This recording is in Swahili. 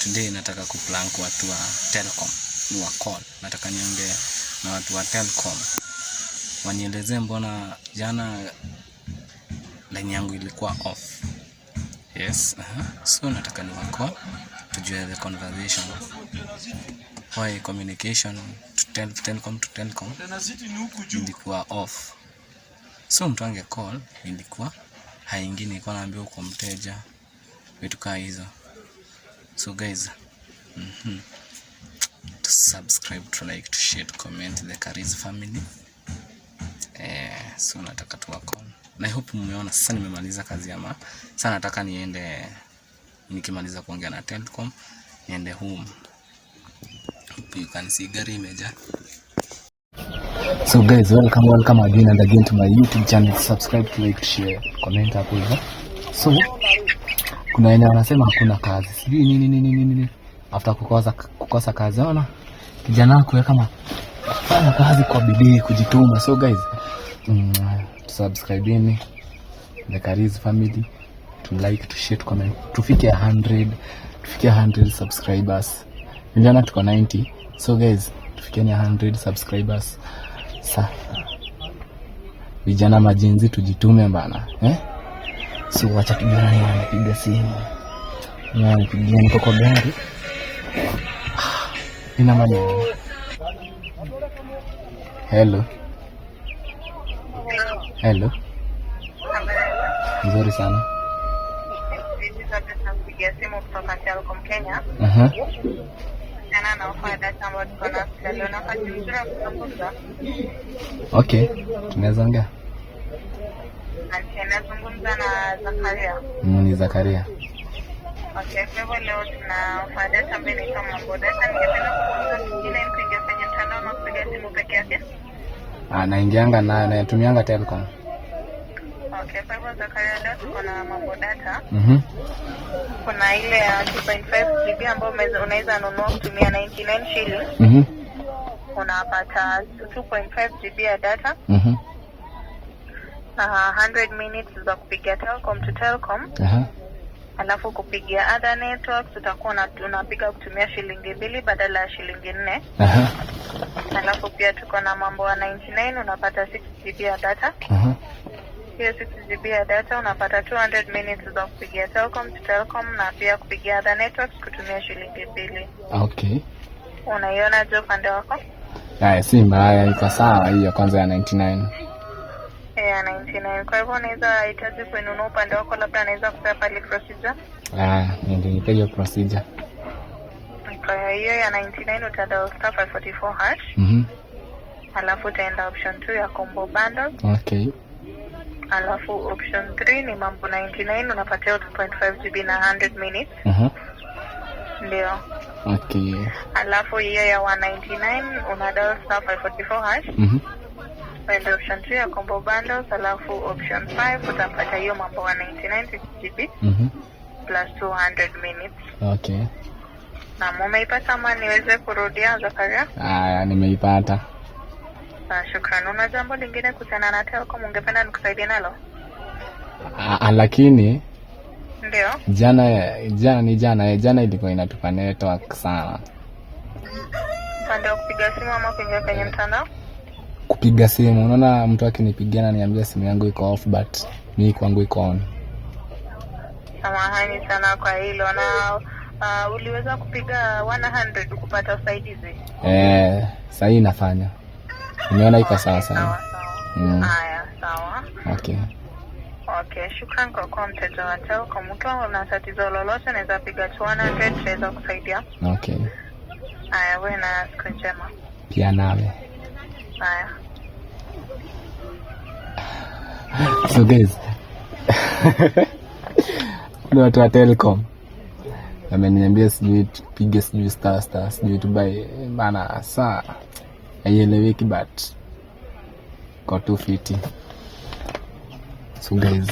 today nataka kuplank watu wa Telcom, ni wa call. Nataka niongee na watu wa Telcom wanielezee mbona jana line yangu ilikuwa off. Yes, so nataka ni wa call tujue the conversation, why communication to Telcom ilikuwa off. So mtu ange call ilikuwa haingine, ilikuwa naambia uko mteja, vitu kama hizo. So guys, to subscribe, to like, to share, to comment the Kariz family. So nataka tu wako. Na I hope mmeona sasa nimemaliza kazi ama. Sasa nataka niende, nikimaliza kuongea na Telcom niende home. You can see gari imeja. So guys, welcome again and again to my YouTube channel. Subscribe, to like, to share, comment hapo hivyo. So kuna wenye wanasema hakuna kazi, sijui nini after kukosa kazi. Ona kijana wako kama fanya kazi kwa bidii, kujituma. So guys, subscribe in the Kariz family, to like, to share, to comment, tufike 100 subscribers. Vijana tuko 90. So guys, tufikieni 100 subscribers. Sa vijana majenzi tujitume bana, So wacha kijana ni anapiga simu. Anapigia niko kwa gari. Ina maneno. Hello. Nzuri sana. Napigia simu kutoka Telcom Kenya. Jana na offer data ambayo tuko na leo na wakati mzuri wa kuzungumza. Okay, tunaweza ongea. Nazungumza na Zakaria. Ni Zakaria. Okay, kwa hivyo leo tuna offer data ambayo inaitwa Mambo Data. Ningependa kuuliza kingine nikuingia kwenye mtandao na kupiga simu peke yake? Naingianga na natumianga Telcom. Okay, kwa hivyo Zakaria leo tuko na Mambo Data. Kuna ile ya 2.5 GB ambayo unaweza nunua kutumia 99 shillings. Unapata 2.5 GB ya data. 100 minutes za kupigia Telcom to Telcom. Alafu kupigia other networks utakuwa unapiga kutumia shilingi 2 badala ya shilingi 4. Alafu pia tuko na mambo ya 99 unapata 6 GB ya data. Hiyo 6 GB ya data unapata 200 minutes za kupigia Telcom to Telcom na pia kupigia other networks kutumia shilingi 2. Okay. Unaiona je upande wako? Si mbaya, iko sawa hiyo kwanza ya 99. Ya 99. Kwa hivyo unaweza hitaji kununua upande wako, labda anaweza kupea pale procedure. Ndio nipe hiyo procedure. Kwa hiyo ya 99 utadial *544#. Alafu utaenda option 2 ya combo bundle. Okay. Alafu option 3 ni mambo 99 unapatia 2.5 GB na 100 minutes. Ndio. Okay. Alafu hiyo ya 199 unadial *544#. Ndio option 3 ya combo bundles. Alafu option 5 utapata hiyo mambo 199 GB plus 200 minutes. Okay. Na umeipata ama niweze kurudia Zakaria? Nimeipata. Shukrani. Una jambo lingine kuhusiana na Telcom ungependa nikusaidie nalo? Lakini ndio. Jana ilikuwa inatupa network sana. Upande wa kupiga simu ama kuingia kwenye mtandao? Kupiga simu, unaona mtu akinipigia na niambia simu yangu iko off but mimi kwangu iko on. Samahani sana kwa hilo. Na uliweza kupiga 100 kupata usaidizi? Sasa inafanya. Nimeona iko sawa sana. Haya, sawa. Okay, shukrani kwa kuwa mteja wa Telcom. Ukiwa una tatizo lolote naweza piga 200 tunaweza kusaidia. Okay. Haya, wewe na siku njema. Pia nawe. Haya. So guys, kuna watu wa Telcom ameniambia sijui tupige sijui star sijui tubai bana, saa haieleweki but got 250. So guys,